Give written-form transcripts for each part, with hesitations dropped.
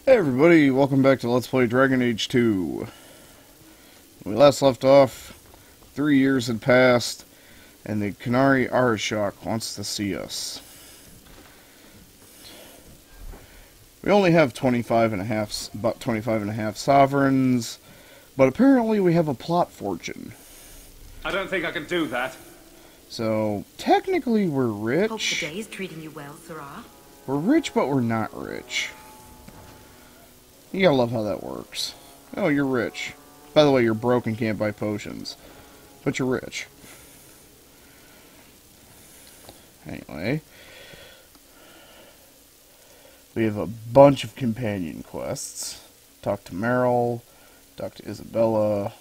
Hey everybody, welcome back to Let's Play Dragon Age 2. When we last left off, 3 years had passed, and the Qunari Arishok wants to see us. We only have about 25 and a half sovereigns, but apparently we have a plot fortune. I don't think I can do that. So, technically we're rich. Hope the day is treating you well, Sirrah. We're rich, but we're not rich. You gotta love how that works. Oh, you're rich. By the way, you're broke and can't buy potions. But you're rich. Anyway. We have a bunch of companion quests. Talk to Merrill. Talk to Isabella.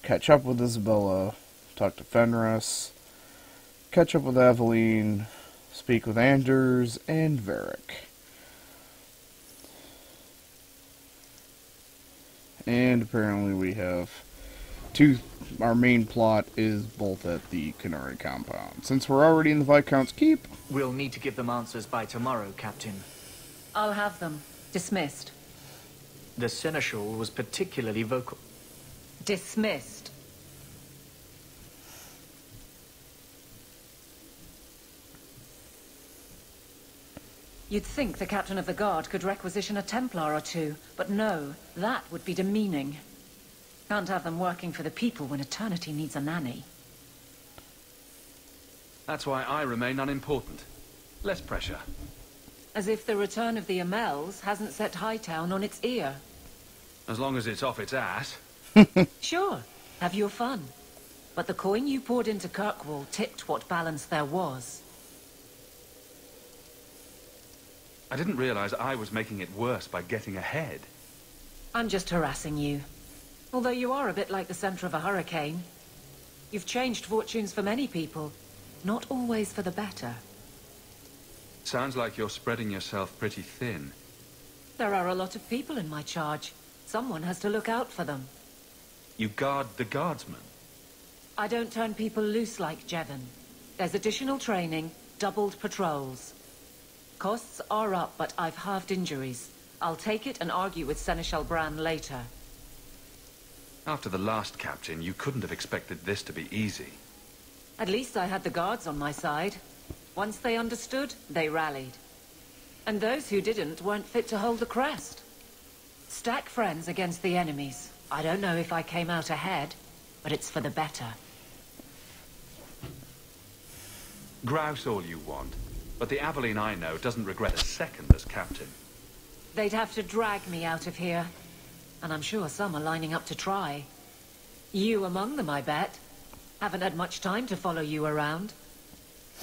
Catch up with Isabella. Talk to Fenris. Catch up with Aveline. Speak with Anders and Varric. And apparently we have our main plot is both at the Qunari compound. Since we're already in the Viscount's Keep, we'll need to give them answers by tomorrow, Captain. I'll have them. Dismissed. The Seneschal was particularly vocal. Dismissed. You'd think the Captain of the Guard could requisition a Templar or two, but no, that would be demeaning. Can't have them working for the people when eternity needs a nanny. That's why I remain unimportant. Less pressure. As if the return of the Amels hasn't set Hightown on its ear. As long as it's off its ass. Sure, have your fun. But the coin you poured into Kirkwall tipped what balance there was. I didn't realize I was making it worse by getting ahead. I'm just harassing you. Although you are a bit like the center of a hurricane. You've changed fortunes for many people, not always for the better. Sounds like you're spreading yourself pretty thin. There are a lot of people in my charge. Someone has to look out for them. You guard the guardsmen. I don't turn people loose like Jevon. There's additional training, doubled patrols. Costs are up, but I've halved injuries. I'll take it and argue with Seneschal Bran later. After the last captain, you couldn't have expected this to be easy. At least I had the guards on my side. Once they understood, they rallied. And those who didn't weren't fit to hold the crest. Stack friends against the enemies. I don't know if I came out ahead, but it's for the better. Grouse all you want, but the Aveline I know doesn't regret a second as captain. They'd have to drag me out of here. And I'm sure some are lining up to try. You among them, I bet. Haven't had much time to follow you around.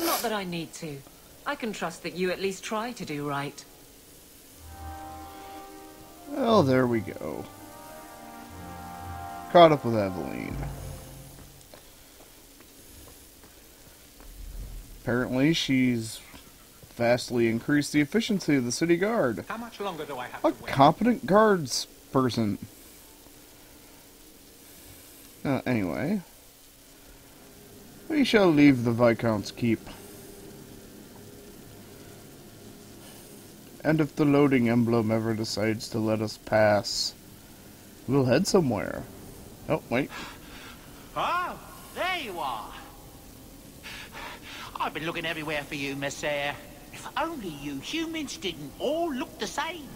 Not that I need to. I can trust that you at least try to do right. well, there we go. Caught up with Aveline. Apparently, she's vastly increased the efficiency of the city guard. How much longer do I have A to wait? competent guards person. Anyway. We shall leave the Viscount's Keep. And if the loading emblem ever decides to let us pass, we'll head somewhere. Oh, wait. Oh, there you are. I've been looking everywhere for you, Messiah. If only you humans didn't all look the same.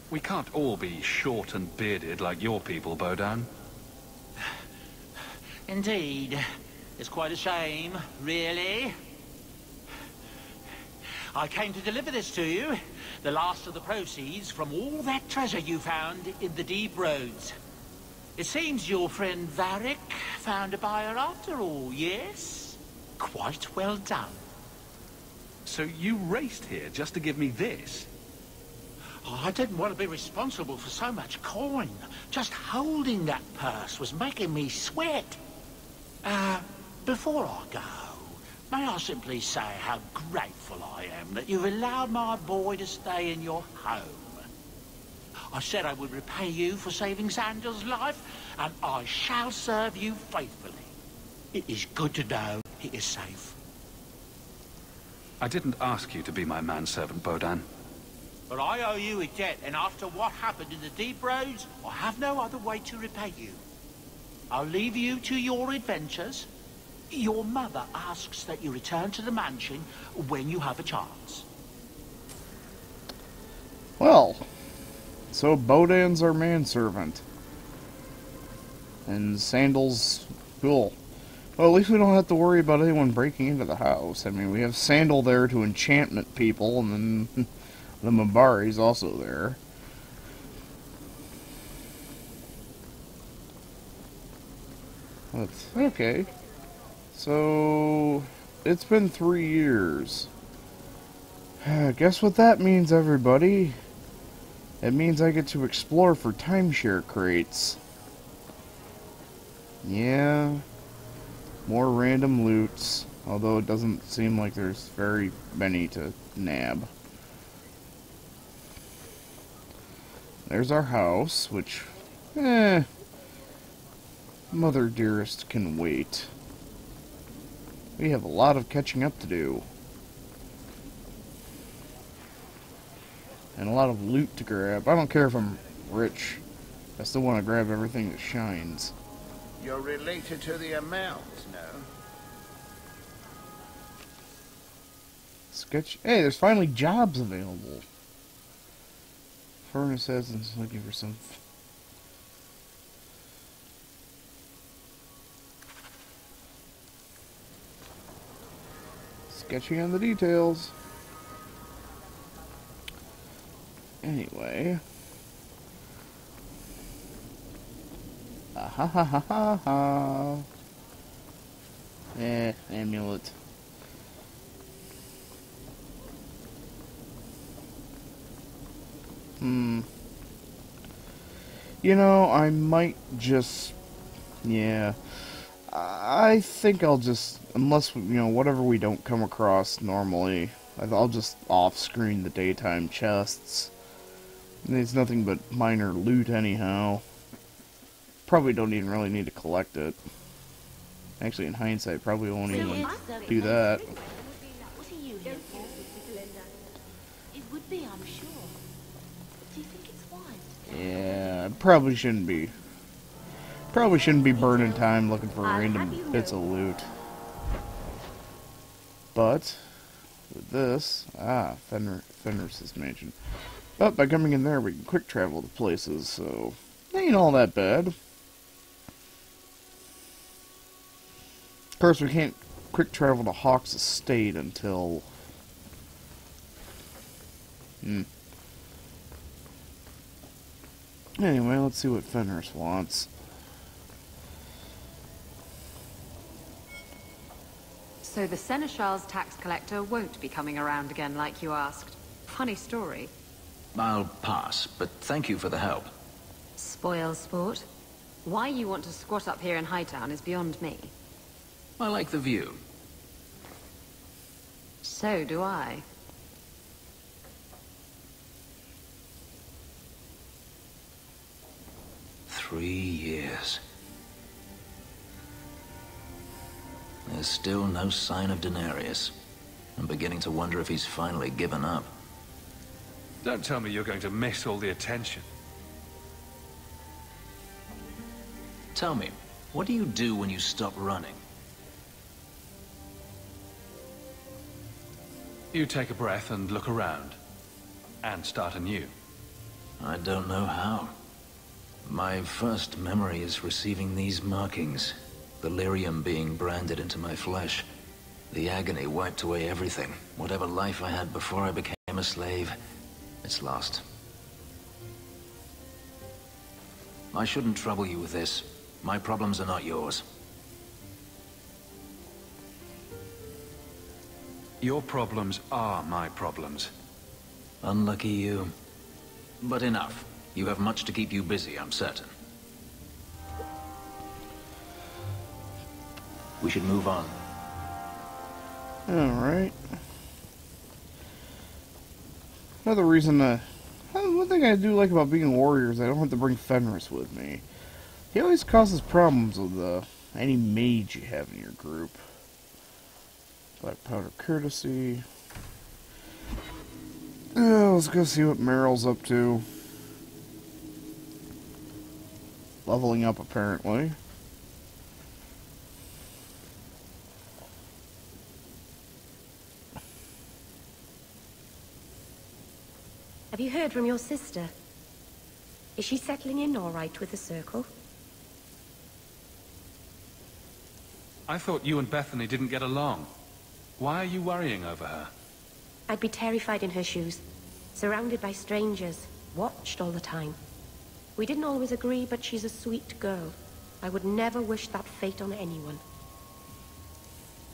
We can't all be short and bearded like your people, Bodan. Indeed. It's quite a shame, really. I came to deliver this to you. The last of the proceeds from all that treasure you found in the deep roads. It seems your friend Varric found a buyer after all, yes? Quite well done. So you raced here just to give me this? Oh, I didn't want to be responsible for so much coin. Just holding that purse was making me sweat. Before I go, may I simply say how grateful I am that you've allowed my boy to stay in your home. I said I would repay you for saving Xander's life, and I shall serve you faithfully. It is good to know he is safe. I didn't ask you to be my manservant, Bodan. But I owe you a debt, and after what happened in the Deep Roads, I have no other way to repay you. I'll leave you to your adventures. Your mother asks that you return to the mansion when you have a chance. Well, so Bodan's our manservant. And Sandal's cool. Well, at least we don't have to worry about anyone breaking into the house. I mean, we have Sandal there to enchantment people, and then the Mabari's also there. Okay. So, it's been 3 years. Guess what that means, everybody? It means I get to explore for timeshare crates. Yeah. More random loots. Although it doesn't seem like there's very many to nab. There's our house, which... Mother dearest can wait. We have a lot of catching up to do. And a lot of loot to grab. I don't care if I'm rich. I still want to grab everything that shines. You're related to the amount, no? Sketch. Hey, there's finally jobs available. Furnace is looking for some... Sketching on the details. Anyway. Ha ha ha ha ha. Amulet. You know, I might just... Yeah. I think I'll just... Unless, you know, whatever we don't come across normally, I'll just off-screen the daytime chests. It's nothing but minor loot anyhow. Probably don't even really need to collect it. Actually, in hindsight, probably won't even do that. What are you here for, Mrs. Linda? It would be, I'm sure. Do you think it's wise? Yeah, probably shouldn't be. Probably shouldn't be burning time looking for random bits of loot. But with this, Fenris's mansion. But by coming in there, we can quick travel to places, so ain't all that bad. Of course, we can't quick travel to Hawk's estate until... Anyway, let's see what Fenris wants. So the Seneschal's tax collector won't be coming around again like you asked. Funny story. I'll pass, but thank you for the help. Spoil sport. Why you want to squat up here in Hightown is beyond me. I like the view. So do I. Three years. There's still no sign of Denarius. I'm beginning to wonder if he's finally given up. Don't tell me you're going to miss all the attention. Tell me, what do you do when you stop running? You take a breath and look around. And start anew. I don't know how. My first memory is receiving these markings. The lyrium being branded into my flesh. The agony wiped away everything. Whatever life I had before I became a slave, it's lost. I shouldn't trouble you with this. My problems are not yours. Your problems are my problems. Unlucky you. But enough. You have much to keep you busy, I'm certain. We should move on. Alright. Another reason one thing I do like about being a warrior is I don't have to bring Fenris with me. He always causes problems with any mage you have in your group. Black powder courtesy. Oh let's go see what Meryl's up to. Leveling up, apparently. Have you heard from your sister? Is she settling in all right with the Circle? I thought you and Bethany didn't get along. Why are you worrying over her? I'd be terrified in her shoes. Surrounded by strangers. Watched all the time. We didn't always agree, but she's a sweet girl. I would never wish that fate on anyone.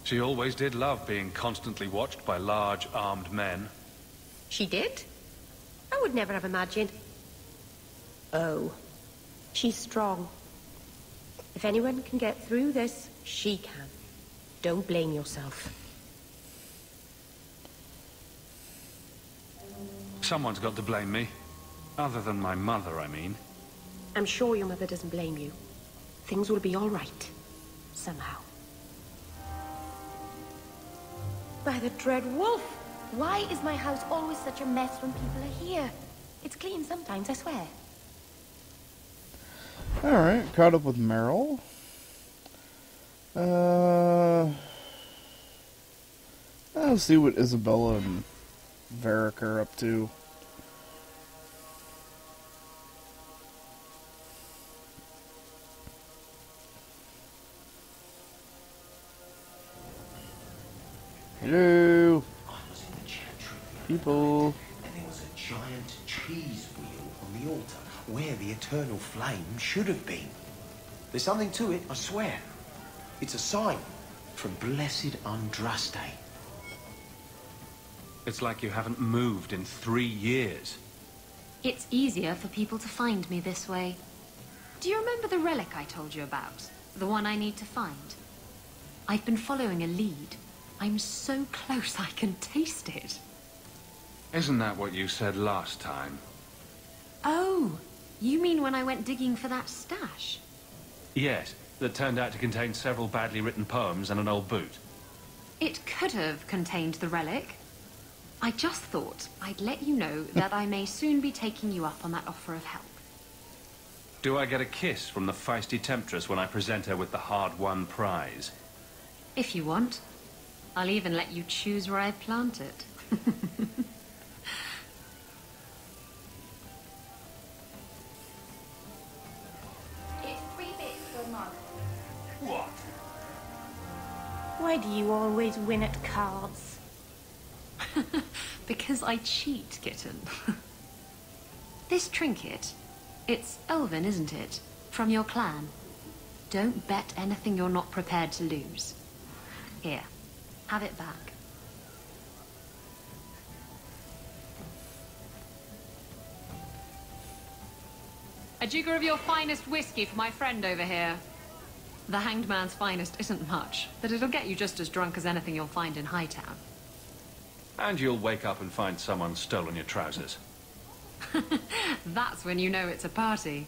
She always did love being constantly watched by large, armed men. She did? I would never have imagined. Oh. She's strong. If anyone can get through this, she can. Don't blame yourself. Someone's got to blame me. Other than my mother, I mean. I'm sure your mother doesn't blame you. Things will be all right. Somehow. By the dread wolf! Why is my house always such a mess when people are here? It's clean sometimes, I swear. Alright, caught up with Meryl. Let's see what Isabella and Varric are up to. Hello, people. And there was a giant cheese wheel on the altar, where the eternal flame should have been. There's something to it, I swear. It's a sign from blessed Andraste. It's like you haven't moved in 3 years. It's easier for people to find me this way. Do you remember the relic I told you about? The one I need to find? I've been following a lead. I'm so close I can taste it. Isn't that what you said last time? Oh, you mean when I went digging for that stash? Yes, that turned out to contain several badly written poems and an old boot. It could have contained the relic. I just thought I'd let you know that I may soon be taking you up on that offer of help. Do I get a kiss from the feisty temptress when I present her with the hard-won prize? If you want. I'll even let you choose where I plant it. It's 3 bits for a month. What? Why do you always win at cards? Because I cheat, kitten. This trinket, it's elven, isn't it? From your clan. Don't bet anything you're not prepared to lose. Here, have it back. A jigger of your finest whiskey for my friend over here. The Hanged Man's finest isn't much, but it'll get you just as drunk as anything you'll find in Hightown. And you'll wake up and find someone stolen your trousers. That's when you know it's a party.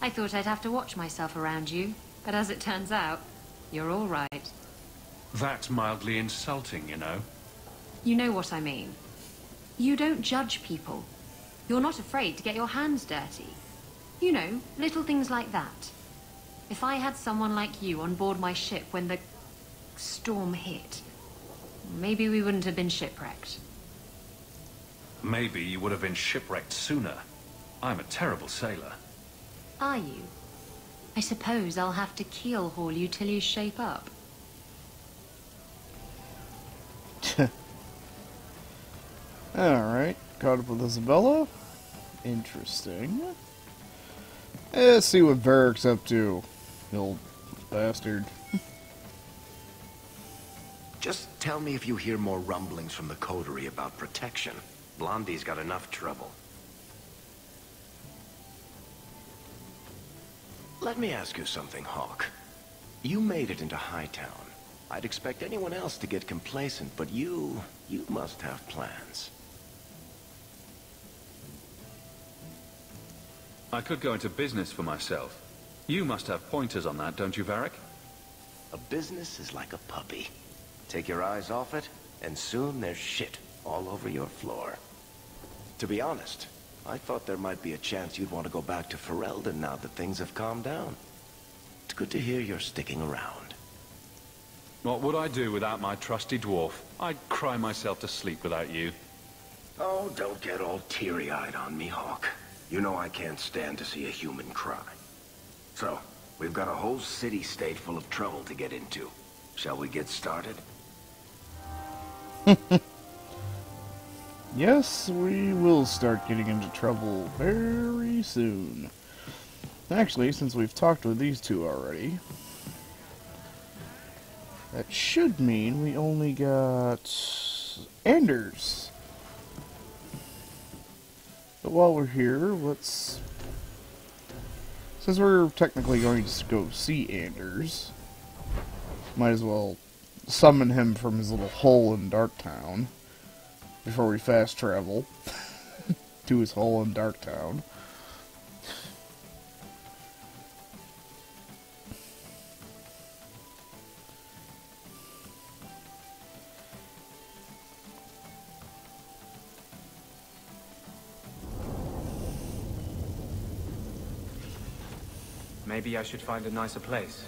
I thought I'd have to watch myself around you, but as it turns out, you're all right. That's mildly insulting, you know. You know what I mean. You don't judge people. You're not afraid to get your hands dirty. You know, little things like that. If I had someone like you on board my ship when the storm hit, maybe we wouldn't have been shipwrecked. Maybe you would have been shipwrecked sooner. I'm a terrible sailor. Are you? I suppose I'll have to keel haul you till you shape up. Alright, caught up with Isabella. Interesting. Let's see what Varric's up to. The old bastard. Just tell me if you hear more rumblings from the coterie about protection. Blondie's got enough trouble. Let me ask you something, Hawke. You made it into Hightown. I'd expect anyone else to get complacent, but you must have plans. I could go into business for myself. You must have pointers on that, don't you, Varric? A business is like a puppy. Take your eyes off it, and soon there's shit all over your floor. To be honest, I thought there might be a chance you'd want to go back to Ferelden now that things have calmed down. It's good to hear you're sticking around. What would I do without my trusty dwarf? I'd cry myself to sleep without you. Oh, don't get all teary-eyed on me, Hawk. You know I can't stand to see a human cry. So, we've got a whole city-state full of trouble to get into. Shall we get started? Yes, we will start getting into trouble very soon. Actually, since we've talked with these two already, that should mean we only got Anders. But while we're here, let's... Since we're technically going to go see Anders, might as well summon him from his little hole in Darktown before we fast travel to his hole in Darktown. Maybe I should find a nicer place.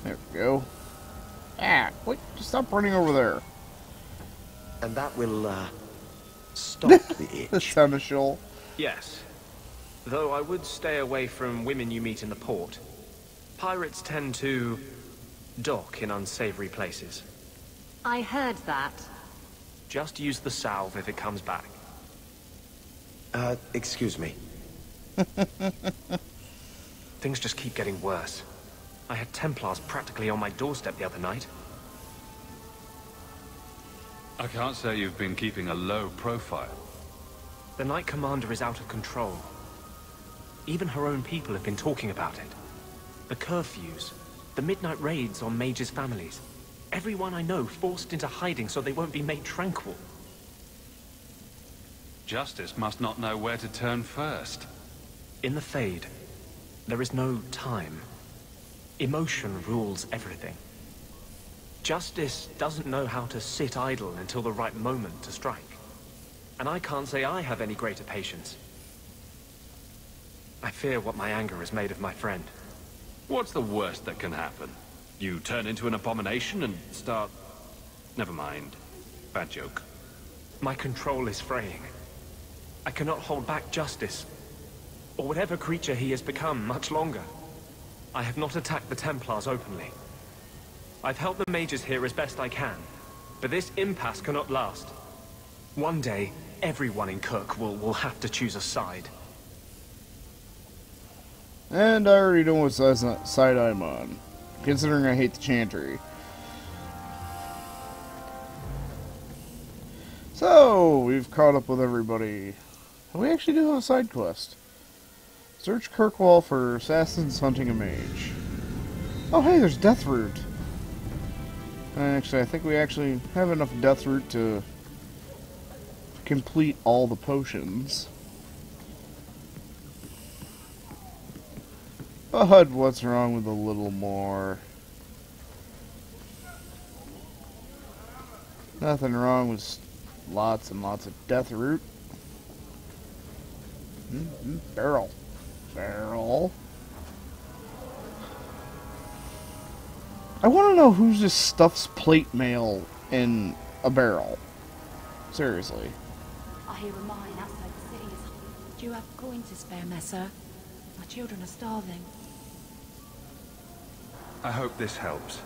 There we go. Ah, wait, just stop running over there. And that will, stop the itch. The seneschal. Yes. Though I would stay away from women you meet in the port. Pirates tend to dock in unsavory places. I heard that. Just use the salve if it comes back. Excuse me. Things just keep getting worse. I had Templars practically on my doorstep the other night. I can't say you've been keeping a low profile. The Knight Commander is out of control. Even her own people have been talking about it. The curfews, the midnight raids on mages' families. Everyone I know forced into hiding so they won't be made tranquil. Justice must not know where to turn first. In the Fade, there is no time. Emotion rules everything. Justice doesn't know how to sit idle until the right moment to strike. And I can't say I have any greater patience. I fear what my anger has made of my friend. What's the worst that can happen? You turn into an abomination and start... Never mind. Bad joke. My control is fraying. I cannot hold back Justice, or whatever creature he has become, much longer. I have not attacked the Templars openly. I've helped the mages here as best I can, but this impasse cannot last. One day, everyone in Kirk will have to choose a side. And I already know what side I'm on, considering I hate the Chantry. So, we've caught up with everybody. We actually do have a side quest. Search Kirkwall for assassins hunting a mage. Oh hey, there's Deathroot. Actually, I think we actually have enough Deathroot to complete all the potions. But what's wrong with a little more? Nothing wrong with lots and lots of Deathroot. Barrel. Barrel. I want to know who just stuffs plate mail in a barrel. Seriously. I hear a mine outside the city is... Do you have coin to spare, Messer? My children are starving. I hope this helps.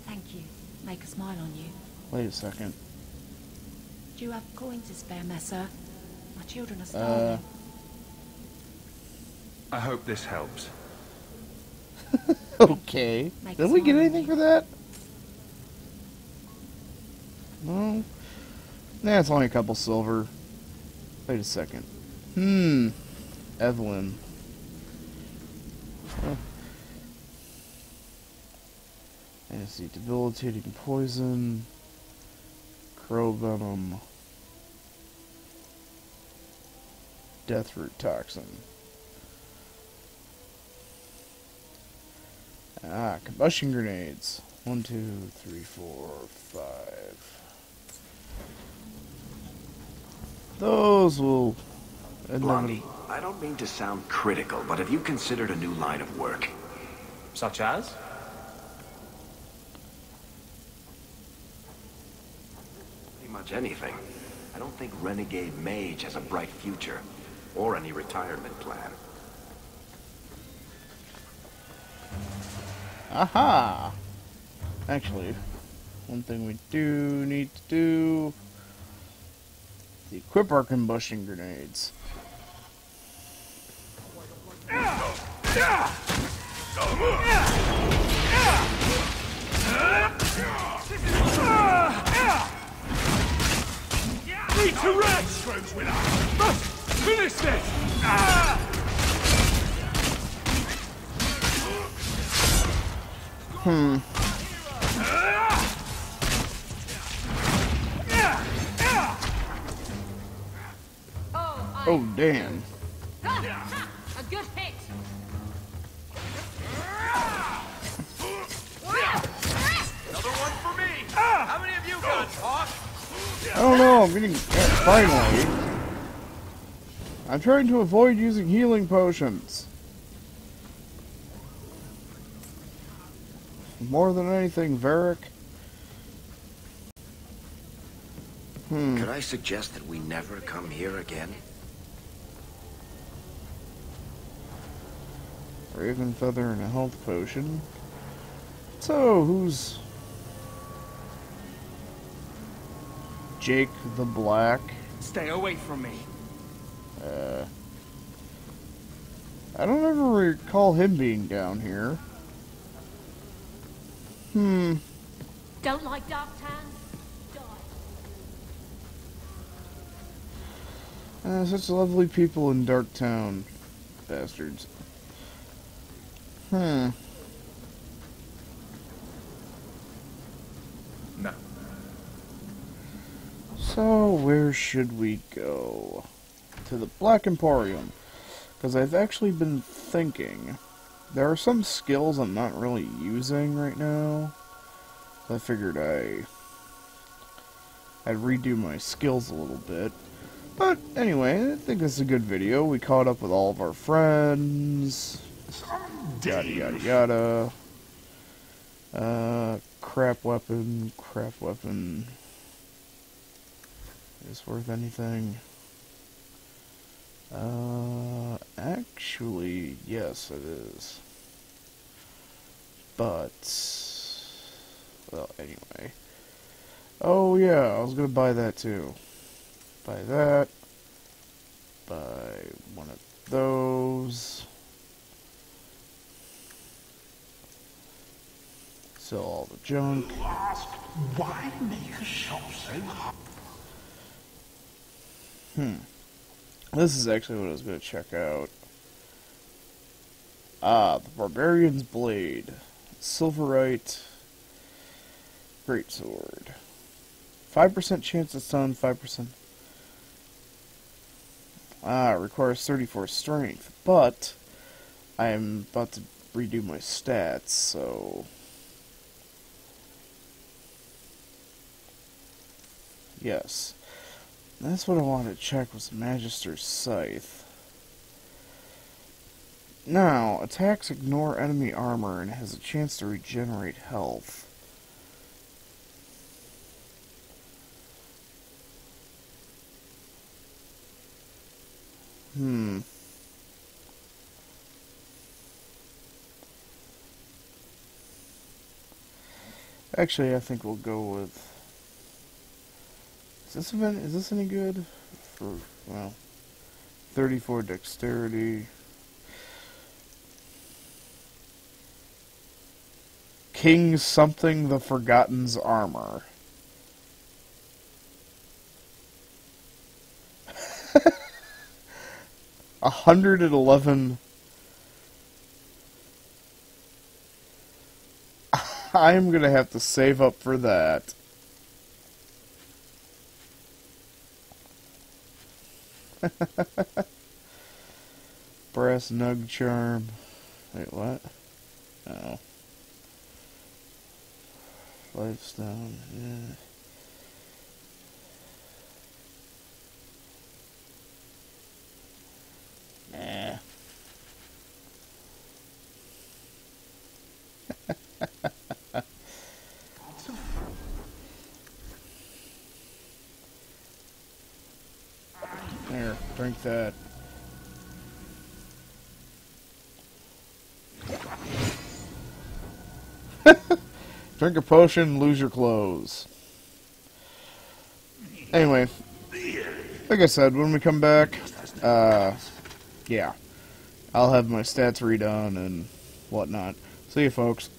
Thank you. Make a smile on you. Wait a second. Do you have coin to spare, Messer? My children are starving. I hope this helps. Okay. Make Did a we get smile on anything you. for that? No. Nah, it's only a couple silver. Wait a second. Evelyn. And it's the debilitating poison. Crow venom. Deathroot toxin. Ah, combustion grenades. 1, 2, 3, 4, 5. Those will... Blondie, I don't mean to sound critical, but have you considered a new line of work? Such as? Pretty much anything. I don't think Renegade Mage has a bright future, or any retirement plan. Aha! Actually, one thing we do need to do is equip our combustion grenades. Need to rest! Must finish this! Oh, damn. A good hit. Another one for me. How many of you got talk? I don't know, I'm getting... finally. I'm trying to avoid using healing potions. More than anything, Varric. Could I suggest that we never come here again? Raven Feather and a health potion. So, who's... Jake the Black? Stay away from me. I don't ever recall him being down here. Don't like dark towns? Die. Such lovely people in Darktown. Bastards. No. So, where should we go? To the Black Emporium. Because I've actually been thinking. There are some skills I'm not really using right now. I figured I'd redo my skills a little bit. But anyway, I think this is a good video. We caught up with all of our friends. Yada yada yada. Crap weapon. Is this worth anything? Actually, yes, it is. But, well, anyway. Oh, yeah, I was gonna buy that too. Buy that. Buy one of those. Sell all the junk. Why make a shop so hard? This is actually what I was going to check out. Ah, the Barbarian's Blade. Silverite. Greatsword. 5% chance to stun, 5%. Ah, it requires 34 strength. But, I'm about to redo my stats, so... Yes. That's what I wanted to check was Magister's Scythe. Now, attacks ignore enemy armor and has a chance to regenerate health. Actually, I think we'll go with... Is this any good? For, well, 34 dexterity. King something the Forgotten's armor. $111. I'm gonna have to save up for that. Brass Nug Charm. Wait, what? Oh. Lifestone. Yeah. Nah. There, drink that. Drink a potion, lose your clothes. Anyway, like I said, when we come back, yeah, I'll have my stats redone and whatnot. See you, folks.